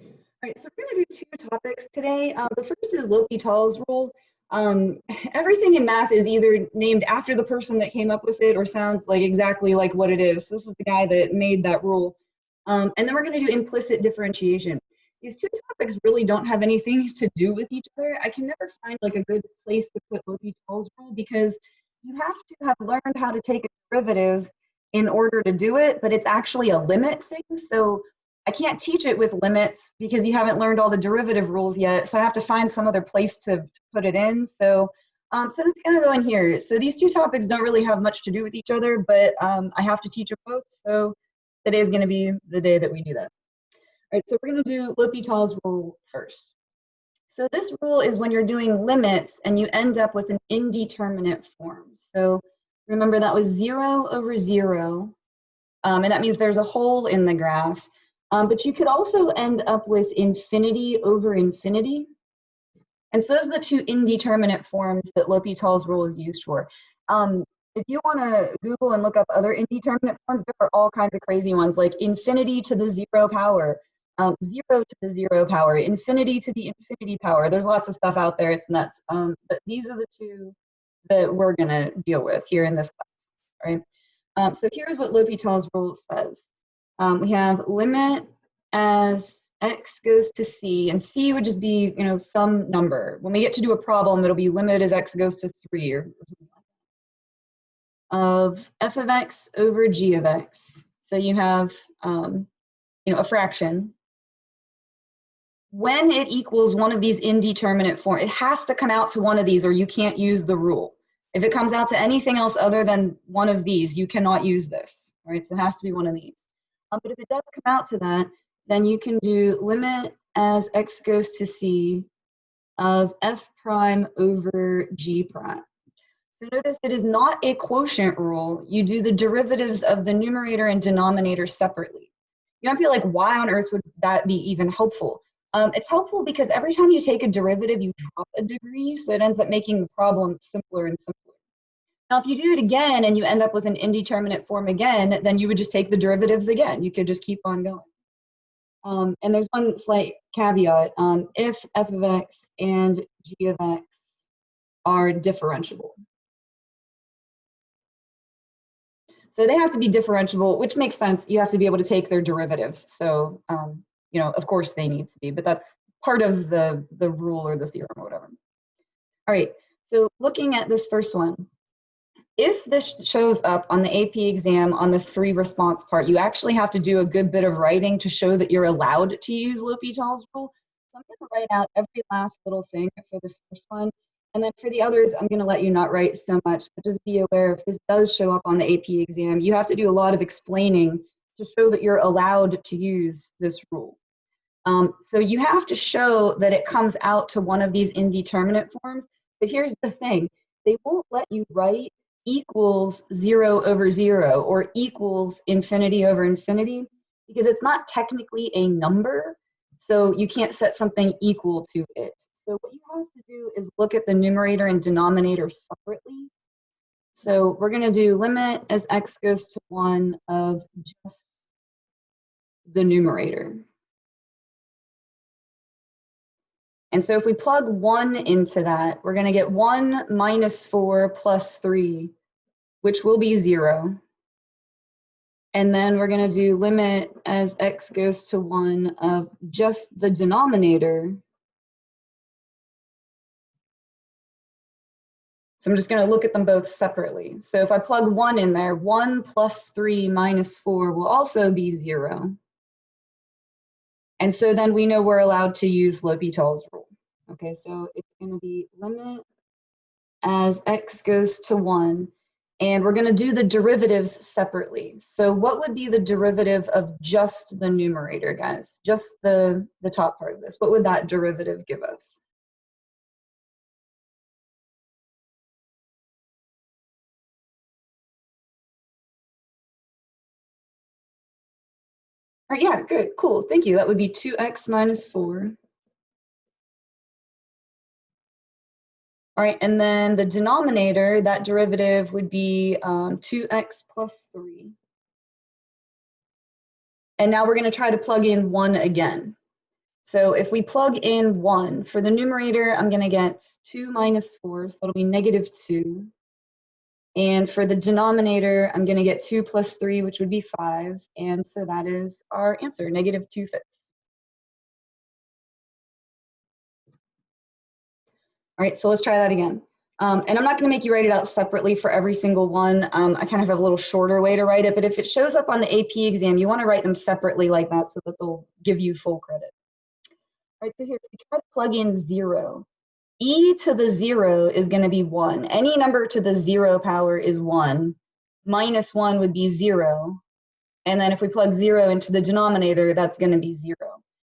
All right, so we're going to do two topics today. The first is L'Hopital's rule. Everything in math is either named after the person that came up with it or sounds like exactly like what it is. This is the guy that made that rule. And then we're going to do implicit differentiation. These two topics really don't have anything to do with each other. I can never find like a good place to put L'Hopital's rule because you have to have learned how to take a derivative in order to do it, but it's actually a limit thing. So I can't teach it with limits because you haven't learned all the derivative rules yet. So I have to find some other place to put it in. So it's going to go in here. So these two topics don't really have much to do with each other, but I have to teach them both. So today is going to be the day that we do that. All right, so we're going to do L'Hopital's rule first. So this rule is when you're doing limits and you end up with an indeterminate form. So remember that was 0 over 0, and that means there's a hole in the graph. But you could also end up with infinity over infinity. And so those are the two indeterminate forms that L'Hopital's rule is used for. If you want to Google and look up other indeterminate forms, there are all kinds of crazy ones like infinity to the 0 power, 0 to the 0 power, infinity to the infinity power. There's lots of stuff out there. It's nuts. But these are the two that we're going to deal with here in this class. Right? So here's what L'Hopital's rule says. We have limit as x goes to c, and c would just be, some number. When we get to do a problem, it'll be limit as x goes to 3 or something like that. Of f of x over g of x. So you have, a fraction. When it equals one of these indeterminate forms, it has to come out to one of these or you can't use the rule. If it comes out to anything else other than one of these, you cannot use this, right? So it has to be one of these. But if it does come out to that, then you can do limit as x goes to c of f prime over g prime. So notice it is not a quotient rule. You do the derivatives of the numerator and denominator separately. You might be like, why on earth would that be even helpful? It's helpful because every time you take a derivative, you drop a degree, so it ends up making the problem simpler and simpler. Now, if you do it again and you end up with an indeterminate form again, then you would just take the derivatives again. You could just keep on going. And there's one slight caveat. If f of x and g of x are differentiable. So they have to be differentiable, which makes sense. You have to be able to take their derivatives. So, of course they need to be, but that's part of the rule or the theorem or whatever. All right, so looking at this first one, if this shows up on the AP exam on the free response part, you actually have to do a good bit of writing to show that you're allowed to use L'Hopital's rule. So I'm going to write out every last little thing for this first one. And then for the others, I'm going to let you not write so much, but just be aware if this does show up on the AP exam, you have to do a lot of explaining to show that you're allowed to use this rule. So you have to show that it comes out to one of these indeterminate forms. But here's the thing. They won't let you write equals 0 over 0 or equals infinity over infinity because it's not technically a number. So you can't set something equal to it. So what you have to do is look at the numerator and denominator separately. So we're going to do limit as x goes to 1 of just the numerator. And so if we plug 1 into that, we're going to get 1 minus 4 plus 3, which will be 0. And then we're going to do limit as x goes to 1 of just the denominator. So I'm just going to look at them both separately. So if I plug 1 in there, 1 plus 3 minus 4 will also be 0. And so then we know we're allowed to use L'Hopital's rule. Okay, so it's going to be limit as x goes to 1. And we're going to do the derivatives separately. So what would be the derivative of just the numerator, guys? Just the top part of this. What would that derivative give us? All right, yeah, good, cool, thank you. That would be 2x minus 4. All right, and then the denominator, that derivative would be 2x plus 3. And now we're going to try to plug in 1 again. So if we plug in 1, for the numerator, I'm going to get 2 minus 4, so that'll be negative 2. And for the denominator, I'm going to get 2 plus 3, which would be 5. And so that is our answer, negative 2/5. All right, so let's try that again. And I'm not going to make you write it out separately for every single one. I kind of have a little shorter way to write it, but if it shows up on the AP exam, you want to write them separately like that so that they'll give you full credit. All right, so here, if you try to plug in 0, e to the 0 is going to be 1. Any number to the 0 power is 1. Minus 1 would be 0. And then if we plug 0 into the denominator, that's going to be 0.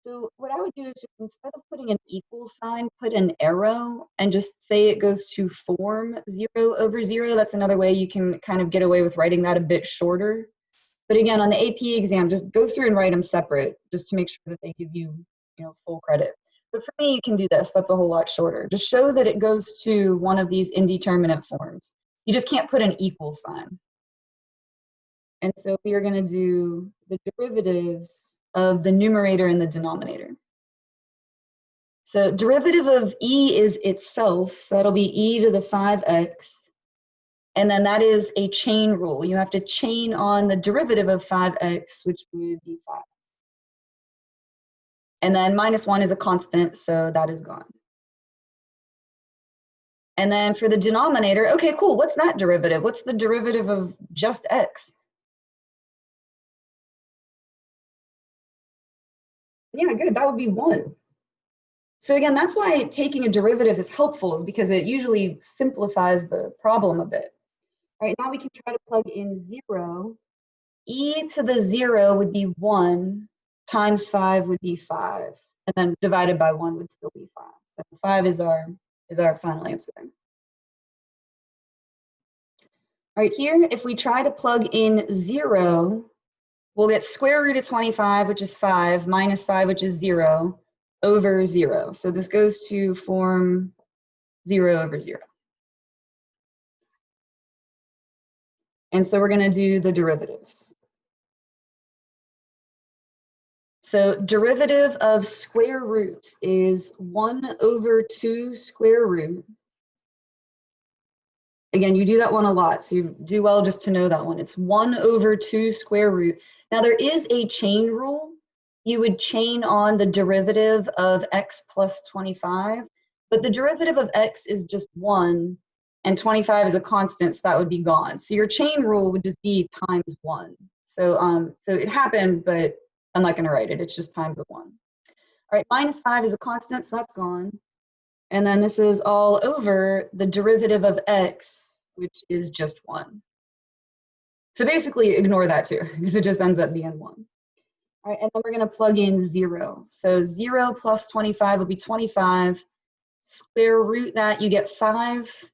So what I would do is just instead of putting an equal sign, put an arrow and just say it goes to form 0 over 0. That's another way you can kind of get away with writing that a bit shorter. But again, on the AP exam, just go through and write them separate just to make sure that they give you, full credit. But for me, you can do this. That's a whole lot shorter. Just show that it goes to one of these indeterminate forms. You just can't put an equal sign. And so we are going to do the derivatives of the numerator and the denominator. So derivative of e is itself, so that'll be e to the 5x. And then that is a chain rule. You have to chain on the derivative of 5x, which would be 5. And then minus 1 is a constant, so that is gone. And then for the denominator, okay, cool, what's that derivative? What's the derivative of just x? Yeah, good, that would be 1. So again, that's why taking a derivative is helpful, is because it usually simplifies the problem a bit. All right, now we can try to plug in 0. E to the 0 would be 1, times 5 would be 5, and then divided by 1 would still be 5. So 5 is our final answer. All right, here, if we try to plug in 0, we'll get square root of 25, which is 5, minus 5, which is 0, over 0. So this goes to form 0 over 0. And so we're going to do the derivatives. So derivative of square root is 1 over 2 square root. Again, you do that one a lot, so you do well just to know that one. It's 1 over 2 square root. Now there is a chain rule. You would chain on the derivative of x plus 25, but the derivative of x is just 1, and 25 is a constant, so that would be gone. So your chain rule would just be times 1. So it happened, but I'm not going to write it. It's just times of 1. All right, minus 5 is a constant, so that's gone. And then this is all over the derivative of x, which is just 1. So basically ignore that too, because it just ends up being 1. All right, and then we're going to plug in 0. So 0 plus 25 will be 25. Square root that, you get 5.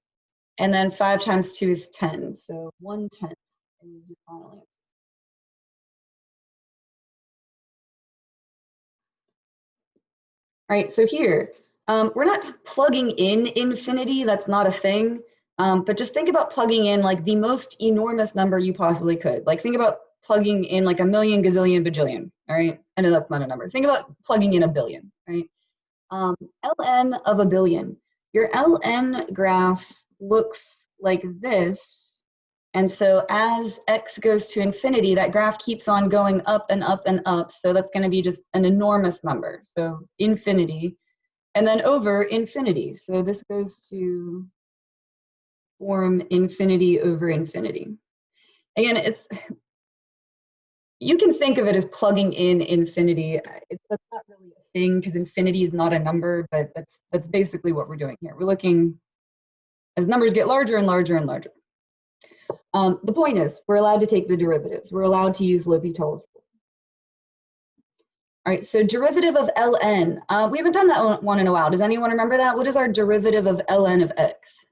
And then 5 times 2 is 10. So 1/10 is your final answer. All right, so here, we're not plugging in infinity. That's not a thing. But just think about plugging in like the most enormous number you possibly could. Like think about plugging in like a million, gazillion, bajillion. All right, I know that's not a number. Think about plugging in a billion, right? Ln of a billion. Your Ln graph looks like this. And so as x goes to infinity, that graph keeps on going up and up and up. So that's going to be just an enormous number. So infinity, and then over infinity. So this goes to form infinity over infinity. Again, you can think of it as plugging in infinity. That's not really a thing because infinity is not a number, but that's basically what we're doing here. We're looking as numbers get larger and larger and larger. The point is, we're allowed to take the derivatives. We're allowed to use L'Hopital's rule. All right, so derivative of ln. We haven't done that one in a while. Does anyone remember that? What is our derivative of ln of x?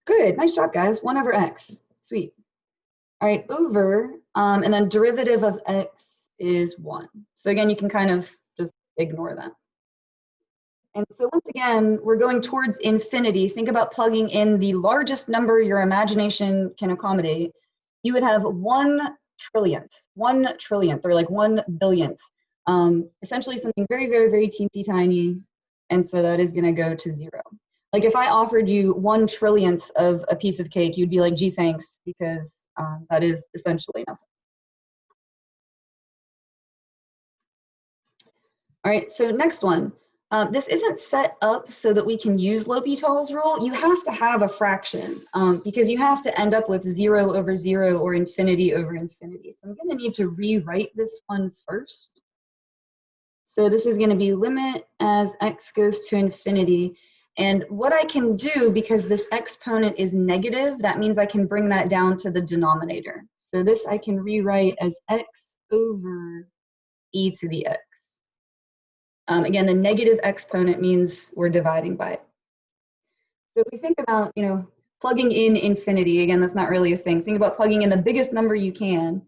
Good, nice job, guys. 1 over x, sweet. All right, over, and then derivative of x is 1. So again, you can kind of just ignore that. And so once again, we're going towards infinity. Think about plugging in the largest number your imagination can accommodate. you would have 1 trillionth, or like 1 billionth. Essentially something very, very, very teensy tiny, and so that is going to go to 0. Like if I offered you 1 trillionth of a piece of cake, you'd be like, gee, thanks, because that is essentially nothing. All right, so next one. This isn't set up so that we can use L'Hopital's rule. You have to have a fraction because you have to end up with 0 over 0 or infinity over infinity. So I'm going to need to rewrite this one first. So this is going to be limit as x goes to infinity. And what I can do, because this exponent is negative, that means I can bring that down to the denominator. So this I can rewrite as x over e to the x. Again, the negative exponent means we're dividing by it. So if we think about, plugging in infinity, again, that's not really a thing. Think about plugging in the biggest number you can.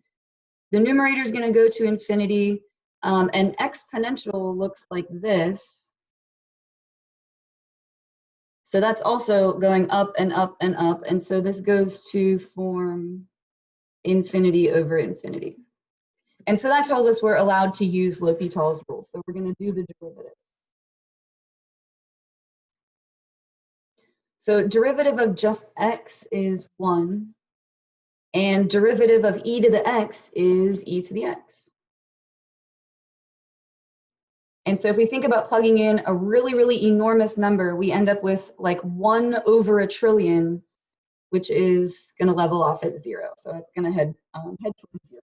The numerator is going to go to infinity, and exponential looks like this. So that's also going up and up and up, and so this goes to form infinity over infinity. And so that tells us we're allowed to use L'Hopital's rule. So we're going to do the derivative. So derivative of just x is 1, and derivative of e to the x is e to the x. And so if we think about plugging in a really, really enormous number, we end up with like 1 over a trillion, which is going to level off at 0. So it's going to head towards 0.